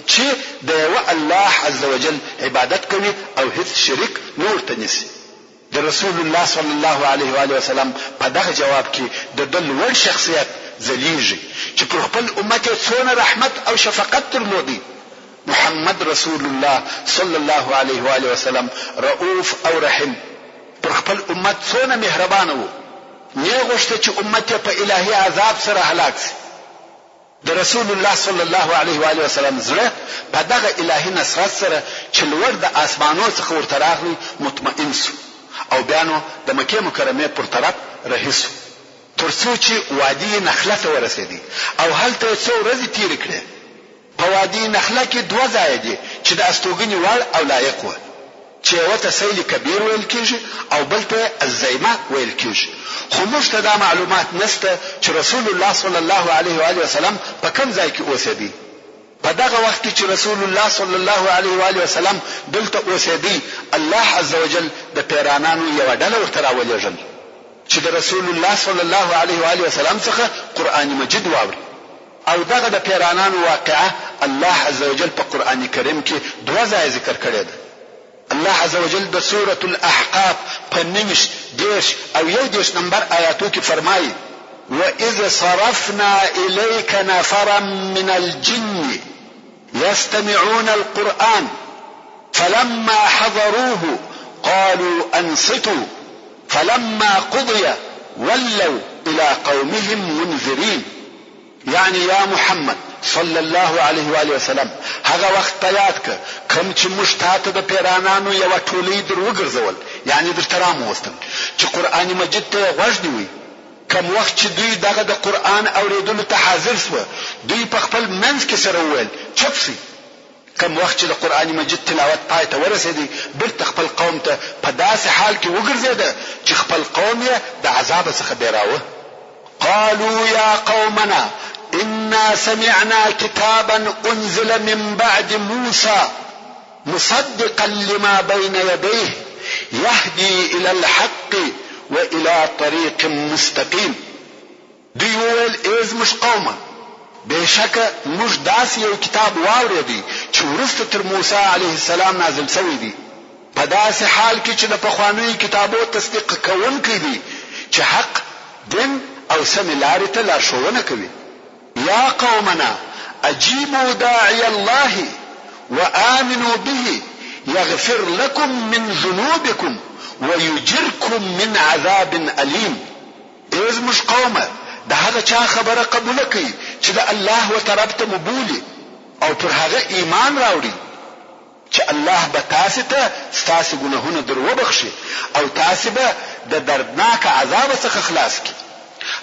چې د یوه الله عز وجل عبادت کوي او هیڅ شریک نور ته نیسي. د رسول الله صلی الله علیه و آله وسلم په دغه جواب کې د ده لوړ شخصیت ځلیږي چې پر خپل امت یې څونه رحمت او شفقت درلودی. محمد رسول الله صلی الله علیه و آله وسلم رؤوف او رحیم پر خپل امت څونه مهربانه وو. نه غوښته چې امت په الهي عذاب سره هلاک شي. د رسول الله صلی الله علیه و آله وسلم زړه په دغه الهي نصرت سره چې لوړ د اسمانو څخه ورته راغلی مطمئن شو او بیا نو د مکې مکرمې پر طرف رهي شو تر څو چې وادي نخله ته ورسېدی او هلته څو ورځې تېرې کړې. په وادي نخله کې دوه ځایه دي چې د استوګنې وړ او لایق وه چې یوه ته سیل کبیر ویل کېږي او بل ته الزیمه ویل کېږي. خو موږ ته دا معلومات نشته چې رسول الله صلی الله علیه و آله وسلم په کوم ځای کې اوسېدی. په دغه وخت کې چې رسول الله صلی الله علیه و آله وسلم دلته اوسېدی الله عز وجل د پیرانانو یوه ډله ورته راولېږل چې د رسول الله صلی الله علیه و آله وسلم څخه قرآن مجید واوري او دغه د پیرانانو واقعه الله عز وجل په قرآن کریم کې دوه ځای ذکر کړې ده. الله عز وجل د سورة الاحقاف په 19 او 11 نمبر آیاتو کې فرمایي وَإِذْ صَرَفْنَا إِلَيْكَ نَفَرًا مِنَ الْجِنِّ يَسْتَمِعُونَ الْقُرْآنَ فَلَمَّا حَضَرُوهُ قَالُوا أَنصِتُوا فَلَمَّا قُضِيَ وَلَّوْا إِلَى قَوْمِهِمْ مُنذِرِينَ. يعني يا محمد صلى الله عليه وآله وسلم هغه وخت په یاد ک کوم چې موږ تاسو د پیرانانو یو ټولۍ در وګرځول، یعنی در ترام وستل چې قرآن مجید ته غوږ نیوي. کوم وخت چې دوی دغه د قرآن اوریدلو ته حاضر شو، دوی په خپل منځ کې سره وویل چپ شئ. کوم وخت چې د قرآن مجید تلاوت پای ته ورسېدی، بیرته خپل قوم ته په داسې حال کې وګرځېده چې خپل قوم یې د عذاب څخه بیراوه. قالوا يا قومنا إنا سمعنا كتابا أنزل من بعد موسى مصدقا لما بين يديه يهدي إلى الحق وإلى طريق مستقيم. دوی وویل ای زموږ قومه، بېشکه موږ داسې یو کتاب واورېدی چې وروسته تر موسی علیه السلام نازل شوی دی، په داسې حال کې چې د پخوانیو کتابو تصدیق کوونکی دی چې حق دین او سمې لارې ته لارښوونه کوي. يا قومنا أجيبوا داعي الله وآمنوا به يغفر لكم من ذنوبكم ويجركم من عذاب أليم. إذ مش قومه ده هغه چا خبره قبول کوي چې د الله و طرف ته مبولي او پر هغه ایمان راوړي چې الله به تاسو ته ستاسو ګناهونه در وبخشي او تاسو به د دردناک عذاب څخه خلاص کړي.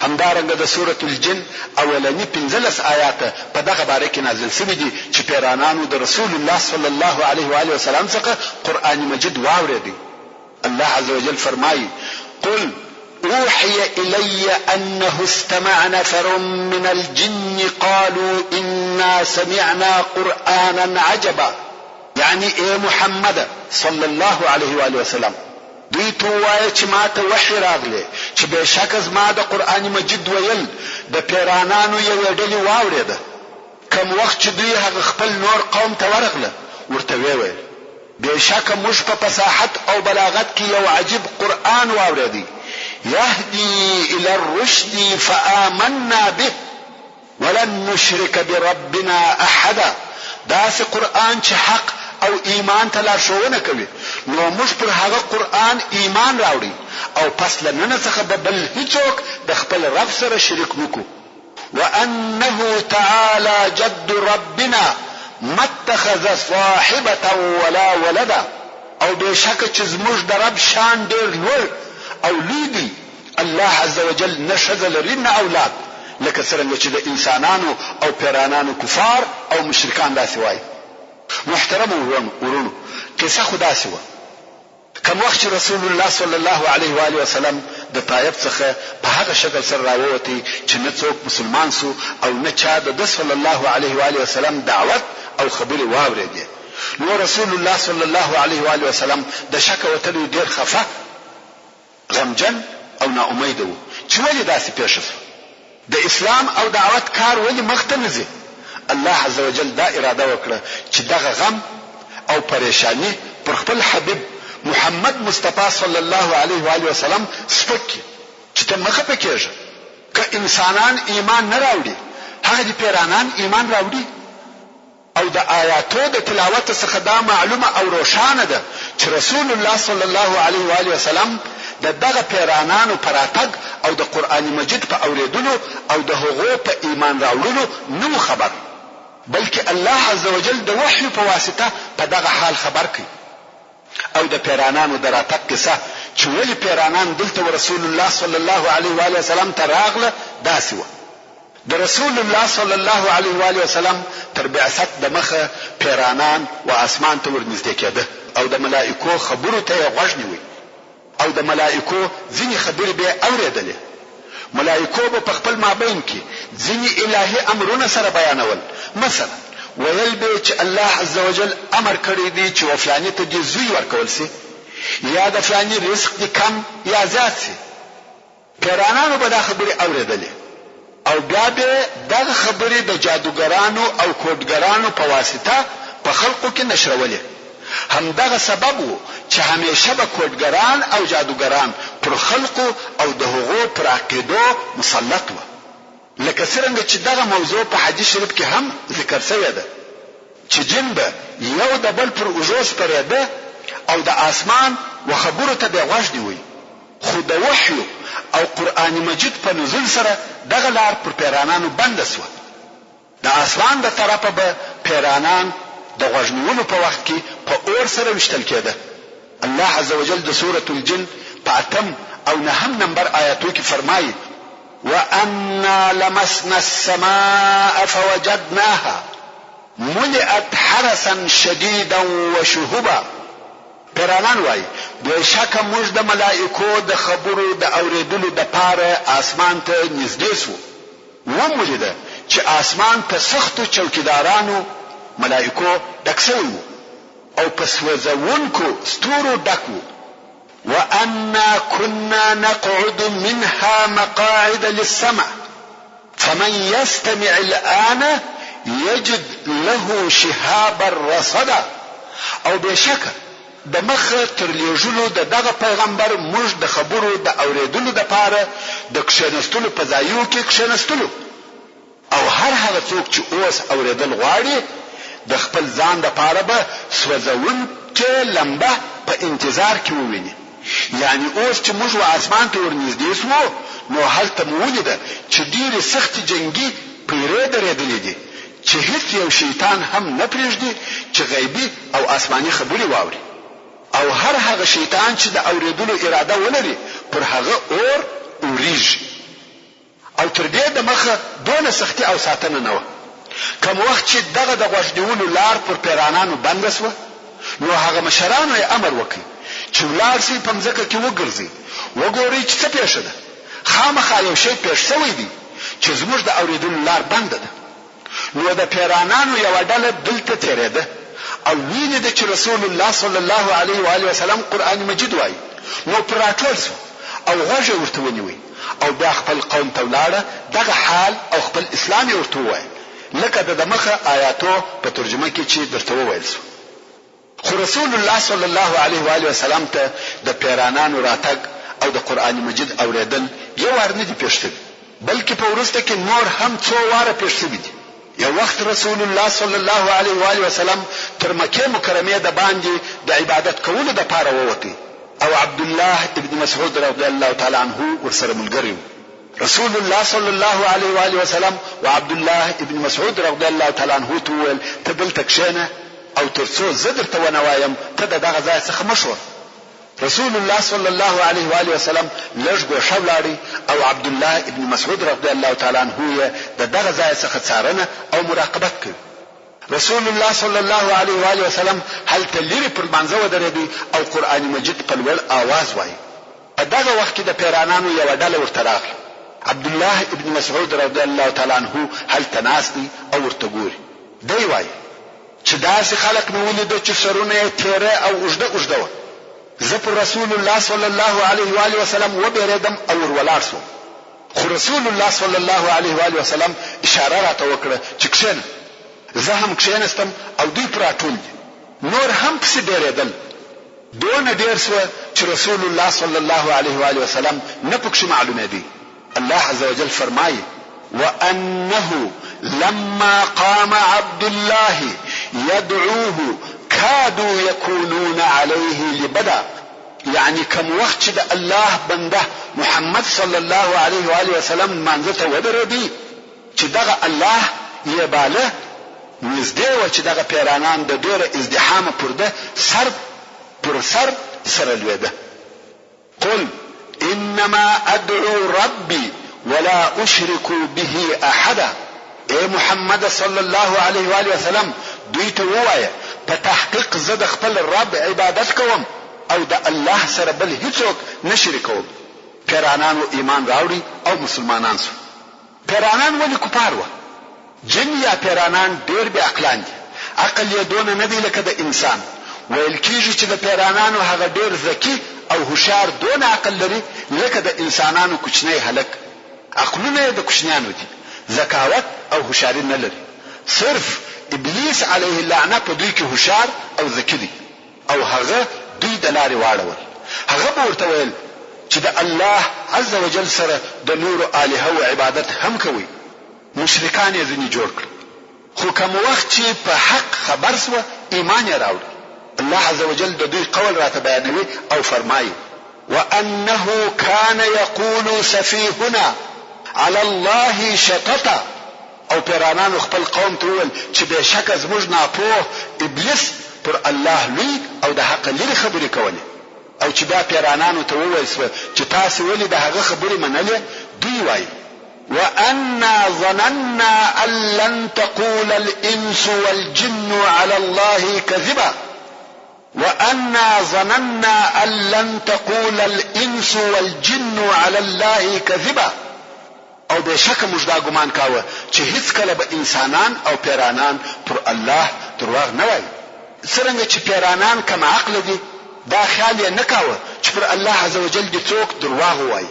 همدارنګه د سورة الجن اولنی 15 آیات په دغه باره کې نازل شوي دي چې پیرانانو د رسول الله صلی الله علیه و آله وسلم څخه قرآن مجید واورېدی. الله عز وجل فرمایي قل اوحي الي انه استمع نفر من الجن قالوا انا سمعنا قرآنا عجبا. يعني اے محمد صلی الله علیه و آله وسلم دوی ته وایي چې ماته وحی راغلی چې بېشکه زما د قرآن مجید ویل د پیرانانو یوې ډلې واورېده. کوم وخت چې دوی هغه خپل نور قوم ته ورغله ورته ویل بېشکه موږ په فصاحت او بلاغت کې یو عجیب قرآن واورېدی يهدي الى الرشد فآمنا به ولن نشرك بربنا احدا. داسې قرآن چې حق او ایمان ته لارښوونه کوي، نو موږ پر هغه قرآن ایمان راوړي او پس له نن څخه به بل هیڅوک د خپل رب سره شریک نکړو. وانه تعالی جد ربنا ما اتخذ صاحبه ولا ولدا. او بېشکه چې زموږ د رب شان ډېر لوړ او لوی دی، الله عز وجل نه ښځه لري نه اولاد، لکه څرنګه چې د انسانانو او پیرانانو کفار او مشرکان داسې وایي. محترم ورونو، قصه خدا سي وه. کوم وخت رسول الله صلی الله علیه و آله وسلم د طائف څخه په هغه شکل سره راووتی چې نه څوک مسلمان سو او نه چا د صلی الله علیه و آله وسلم دعوت او خبرې واورېدې. نو رسول الله صلی الله علیه و آله وسلم د شک وتلو ډیر خفه، غمجن او نا امید وو چې ولې داسې پیښ شو. د اسلام او دعوت کار ولې مخته نه ځي؟ الله عز وجل دا اراده وکړه چې دغه غم او پریشانی پر خپل حبیب محمد مصطفی صلی الله علیه و آله وسلم سپکي چې ته مخه پکېږه. که انسانان ایمان نه راوړي، هغه دي پیرانان ایمان راوړي. او د آیاتو د تلاوت څخه دا معلومه او روښانه ده چې رسول الله صلی الله علیه و آله وسلم دغه پیرانانو پراتګ او د قرآن مجید په اوریدلو او د هغو په ایمان راوړلو نو خبر، بلکې الله عز وجل د وحی په واسطه په دغه حال خبر کوي. او د پیرانانو دراتک قصه چې ولې پیرانان دلته رسول الله صلی الله علیه و آله وسلم ته راغله داسې وه. د رسول الله صلی الله علیه و آله وسلم تر بعثت د مخه پیرانان و اسمان ته ورنږدې کېده او د ملائکو خبرو ته یې غوږ نیوی او د ملائکو ځینې خبرې به اورېدلې. ملائکو به په خپل مابین کې ځینې الهي امرونه سره بیانول. مثلا ویل به چې الله عز وجل امر کړی دی چې وفلانی ته دې زوی ورکول سي، یا د فلانی رزق دې کم یا زیات سي. پیرانانو به دا خبرې اورېدلې او بیا به دغه خبرې د جادوګرانو او کوډګرانو په واسطه په خلقو کې نشرولې. همدغه سبب وو چې همیشه به کوډګران او جادوګران پر خلقو او د هغو پر عقیدو مسلط وو. لکه څرنګه چې دغه موضوع په حدیث شریف کې هم ذکر شوی ده چې جن به یو د بل پر اوږو سپرېده او د اسمان و خبرو ته به غوږ دی وي. خو د وحی او قرآن مجید په نزول سره دغه لار پر پیرانانو بنده شوه. د اسمان د طرفه به پیرانان د غوږ نیولو په وخت کې په اور سره وشتل کېده. الله عز وجل د سورة الجن په 8 او 9 نمبر آیاتو کې فرمایي: وَأَنَّا لَمَسْنَا السَّمَاءَ فَوَجَدْنَاهَا مُلِئَتْ حَرَسًا شَدِيدًا وَشُهُبًا. پیرانان وای بشکه موږ د ملائکو د خبرو د اوریدلو د پاره اسمان ته نږدې شو. ومولیده چې اسمان په سختو چوکیدارانو ملائکو ډک شوی وو او په سوځونکو ستورو ډک وو. وَأَنَّا كُنَّا نَقْعُدُ مِنْهَا مَقَاعِدَ لِلسَّمْعِ فَمَنْ يَسْتَمِعِ الْآنَ يَجِدْ لَهُ شِهَابًا رَصَدًا. او بشکه د مخ تر لیږلو د دغه پیغمبر موږ د خبرو د اوریدلو د پاره د کښینستلو په ځایو کې کښینستلو او هر هغه څوک چې اوس اوریدل غواړي د خپل ځان د پاره به سوځونکې لمبه په انتظار کې وویني. یعنی اوس چې موږ و اسمان ته ورنږدې شو نو هلته مو ولیده چې ډېرې سختې جنګي پیرې درېدلې دي چې هیڅ یو شیطان هم نه پرېږدي چې غیبي او آسماني خبرې واوري. او هر هغه شیطان چې د اوریدلو اراده ولري پر هغه اور اوریږي. او تر دې د مخه دونه سختي او ساتنه نه و. کوم وخت چې دغه د غوږ نیولو لار پر پیرانانو بنده شوه نو هغه مشرانو یې امر وکړ چې ولاړ شي په ځمکه کې وګرځي وګوري چې څه پېښه ده. خامخا یو شی پېښ شوی دی چې زموږ د اوریدلو لار بنده ده. نو د پیرانانو یو ډله دلته تیرېده او ویني د چې رسول الله صلی الله علیه و آله وسلم قرآن مجید وایي. نو پر راټول شو او غوږ ورته ونیوي او بیا خپل قوم ته ولاړه دغه حال او خپل اسلام ورته ووایي لکه د مخه آیاتو په ترجمه کې چې درته وویل شو. خو رسول الله صلی الله علیه و آله وسلم ته د پیرانانو راتګ او د قرآن مجید اوریدل یو وار نه دي پېښ شوي بلکې په وروسته کې نور هم څو واره پېښ شوي دي. یو وخت رسول الله صلی الله علیه و آله وسلم تر مکه مکرمه د باندې د عبادت کولو د پاره ووتی او عبد الله ابن مسعود رضی الله تعالی عنه ورسره ملګری. رسول الله صلی الله علیه و آله وسلم او عبد الله ابن مسعود رضی الله تعالی عنه تول تبل تکشنه او ترڅو زدر ته ونوایم ته دغه ځای څخه مشور. رسول الله صلی الله علیه و آله وسلم لږ ګوښه ولاړی او عبد الله ابن مسعود رضی الله تعالی عنه دغه ځای څخه څارنه او مراقبت کوي. رسول الله صلی الله علیه و آله وسلم هلته لري پر منځ ودرېدی او قرآن مجید په لوړ आवाज وایي. په دغه وخت کې د پیرانانو یو ډله ورته راغله. عبد الله ابن مسعود رضی الله تعالی عنه هلته ناست دی او ورته ګوري. دی وایي چې داسې خلک مې ولیدل چې سرونه یې تیره او اوږده اوږده وه. زه پر رسول الله صلی الله علیه و آله وسلم وبېرېدم او ور ولاړ شوم. خو رسول الله صلی الله علیه و آله وسلم اشاره راته وکړه چې کښېنه. زه هم کښېنستم او دوی پر راټول دي. نور هم پسې ډېرېدل. دونه ډېر شوه چې رسول الله صلی الله علیه و آله وسلم نه پکښې معلومېدی. الله عز وجل فرمایي: وأنه لما قام عبد الله يدعوه كادوا يكونون عليه لبدا. يعني كم وقت چې د الله بنده محمد صلی الله علیه و آله وسلم منځ ته ودرېدی چې دغه الله یې باله نږدې و چې دغه پیرانان د ډېره ازدحامه پر ده سر پر سر سره لوېده. قل انما ادعو ربي ولا اشرك به احدا. اے محمد صلی الله علیه و آله وسلم دوی ته ووایه په تحقیق زه د خپل رب عبادت کوم او د الله سره بل هیڅوک نه شریکوم. پیرانانو ایمان راوړي او مسلمانان شو. پیرانان ولې کفار وه؟ جن یا پیرانان ډېر بې عقلان دي. عقل یې دونه نه دی لکه د انسان. ویل کېږي چې د پیرانانو هغه ډېر ذکي او هوښیار دونه عقل لري لکه د انسانانو کوچنی هلک. عقلونه یې د کوچنیانو دي. ذکاوت او هوښیاري نه لري. صرف ابلیس علیه اللعنه په دوی کې هوښیار او ذکي دی او هغه دوی د لارې واړول. هغه به ورته ویل چې د الله عز وجل سره د نور الهه او عبادت هم کوي. مشرکان یې ځنې جوړ کړ. خو کوم وخت چې په حق خبر سو ایمان یې راوړ. الله عز وجل د دوی قول راته بیانوي او فرمایي وانه كان يقول سفيهنا على الله شططا. او پیرانانو خپل قوم ته وویل چې بېشکه زموږ ناپوه ابلیس پر الله لوی او د حق لري خبرې کولې. او چې بیا پیرانانو ته وویل چې تاسو ولې د هغه خبرې منلې، دوی وایي وأنا ظننا أن لن تقول الإنس والجن على الله كذبا. وأنا ظننا أن لن تقول الإنس والجن على الله كذبا. او بشک موږ دا ګمان کاوه چې هیڅ کله به انسانان او پیرانان پر الله دروغ نه وایي. څرنګه چې پیرانان کم عقل دي دا خیال یې نه کاوه چې پر الله عز وجل دې څوک دروغ وایي.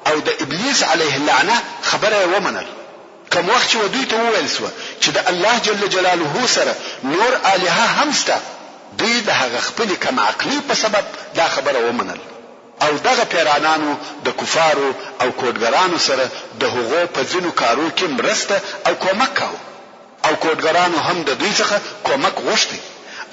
او د ابلیس علیه اللعنه خبره ومنل. کوم وخت چې دوی ته وویل سو چې د الله جل جلاله سره نور الها هم شته، دوی د هغه خپل کم عقلی په سبب دا خبره ومنل. او دغه پیرانانو د کفارو او کوډګرانو سره د هغو په ځینو کارو کې مرسته او کومک کاوه. او کوډګرانو هم د دوی څخه کومک غوښتي.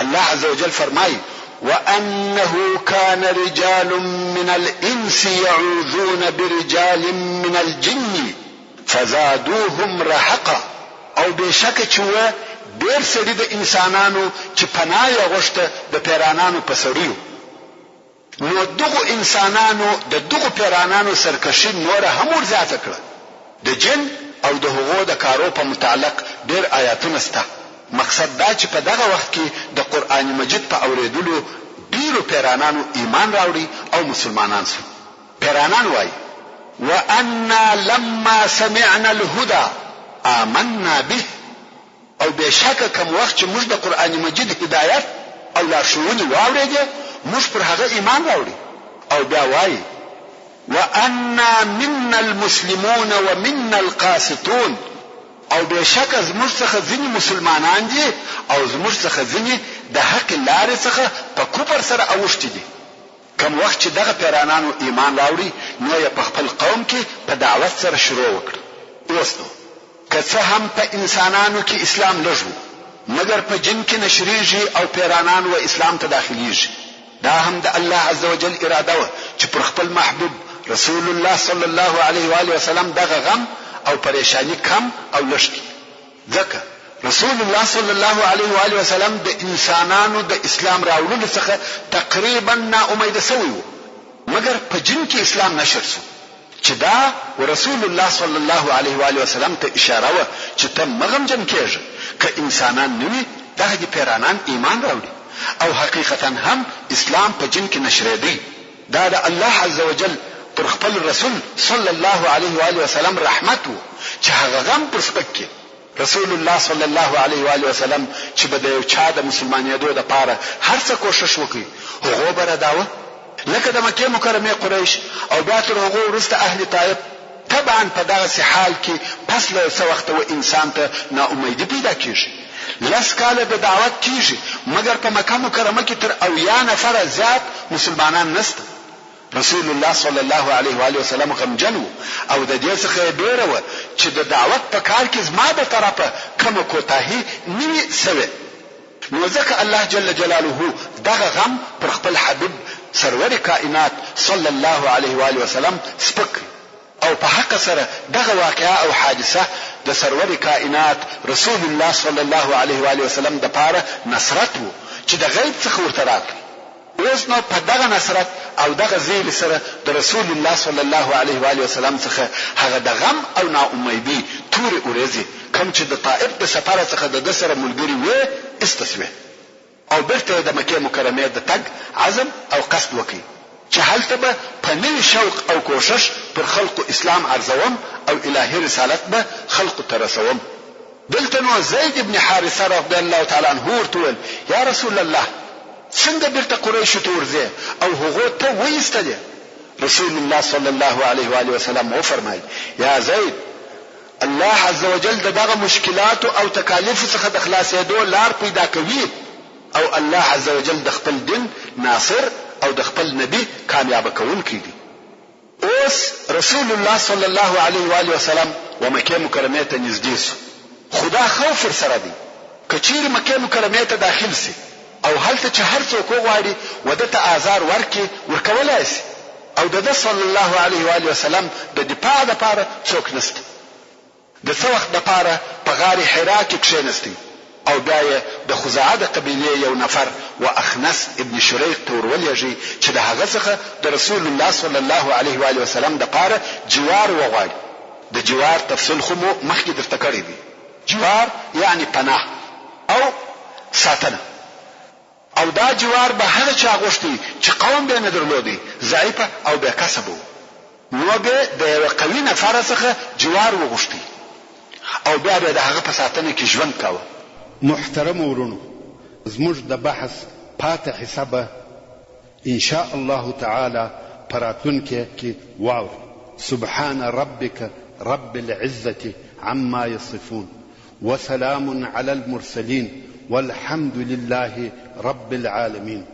الله عز وجل فرمایي وأنه كان رجال من الإنس يعوذون برجال من الجن فزادوهم رهقا. او بشک چې و ډېر سړي د انسانانو چې پناه یې غوښته د پیرانانو په سړیو، نو دغه انسانانو د دغه پیرانانو سرکشي نور هم ورزیاته کړه. د جن او د هغو د کارو په متعلق ډېر آیاتونه شته. مقصد دا چې په دغه وخت کې د قرآن مجید په اوریدلو ډیرو پیرانانو ایمان راوړي او مسلمانان شو. پیرانان وایي وأنا لما سمعنا الهدى آمنا به. او بشکه کوم وخت چې موږ د قرآن مجید هدایت او لارښوونې واورېدې موږ پر هغه ایمان راوړي. او بیا وایي وأنا منا المسلمون ومنا القاسطون. او بشکه زموږ څخه ځینې مسلمانان دي او زموږ څخه ځینې د حق لارې څخه په کفر سره اوښتي دي. کوم وخت چې دغه پیرانانو ایمان راوړي نو یې په خپل قوم کې په دعوت سره شروع وکړ. اوس نو که څه هم په انسانانو کې اسلام لږ و مګر په جن کې نشریږي او پیرانان و اسلام ته داخليږي. دا هم د الله عز وجل اراده و چې پر خپل محبوب رسول الله صلی الله علیه و آله وسلم دغه غم او پریشانی کم او لشکی. ځکه رسول الله صلی الله علیه و آله وسلم د انسانانو د اسلام راوړلو څخه تقریبا نا امید شوی و مګر په جن کې اسلام نشر شو چې دا ورسول الله صلی الله علیه و آله وسلم ته اشاره و چې ته مغمجن کېږه که انسانان نوي دغه پیرانان ایمان راوړي. او حقیقتا هم اسلام په جن کې نشریدي. دا د الله عز وجل پر خپل رسول صلی الله علیه و آله وسلم رحمت وو چې هغه غم پر سپک کې رسول الله صلی الله علیه و آله وسلم چې به د یو چا د مسلمانېدو لپاره هر څه کوشش وکړي هغه به داوه لکه د مکه مکرمه قریش او بیا تر هغه وروسته اهل طائف. طبعا په دغه حال کې پس له څه وخت و انسان ته نا امیدي پیدا کیږي. لس کاله به دعوت کیږي مګر په مکه مکرمه کې تر 80 نفر زیات مسلمانان نشته. رسول الله صلی الله علیه و آله وسلم غمجن او د دې څخه ډیره و چې د دعوت په کار کې زما د طرفه کومه کوتاهی نیوي سوی. نو ځکه الله جل جلاله دغه غم پر خپل حبیب سرور کائنات صلی الله علیه و آله وسلم سپک. او په حق سره دغه واقعه او حادثه د سرور کائنات رسول الله صلی الله علیه و آله وسلم د پاره نصرت وو چې د غیب څخه ورته راغلی. اوس نو په دغه نصرت او دغه زیل سره د رسول الله صلی الله علیه و آله وسلم څخه هغه د غم او نا امیدي تور اورېږي کوم چې د طائف د سفر څخه د سره ملګری و استسوي. او برته د مکه مکرمه د تګ عزم او قصد وکړي چې هلته به په نوي شوق او کوشش پر خلق اسلام ارزوم او الهي رسالت به خلق ته رسوم. دلته نو زید ابن حارثه رضی الله تعالی عنہ ورته یا رسول الله څنګه بیرته قریش ته ورځي او هغه ته وایستل. رسول الله صلی الله علیه و آله وسلم او فرمایي یا زید الله عز وجل دغه مشکلات او تکالیف څخه د خلاصېدو لار پیدا کوي او الله عز وجل د خپل دین ناصر او د خپل نبی کامیاب کوونکی دی. اوس رسول الله صلی الله علیه و آله وسلم و مکه مکرمه ته نږدې شو. خدا خوف سره دی کچیر مکه مکرمه ته داخل سي او هلته چې هر څوک وغواړي ودته آزار ورکولای شي او د صلی الله علیه و آله وسلم د دفاع لپاره څوک نشته. د څه وخت لپاره په غار حرا کې کښېنستی او بیا یې د خزاعه د قبیلې یو نفر و اخنس ابن شریق ته ورولېږي چې د هغه څخه د رسول الله صلی الله علیه و آله وسلم دپاره جوار وغواړي. د جوار تفصیل خو مو مخکې درته کړی دی. جوار یعنی پناه او ساتنه. او دا جوار به هغه چا غوښتي چې قوم به نه درلودي، ضعیفه او بې کسبه و، نو به د یوه قوي نفر څخه جوار وغوښتي او بیا به د هغه په ساتنه کې ژوند کاوه. محترم ورونو، زموږ د بحث پاتې حصه به ان شاء الله تعالی په راتلونکي کې واورو. سبحان ربك رب العزة عما يصفون وسلام على المرسلين والحمد لله رب العالمين.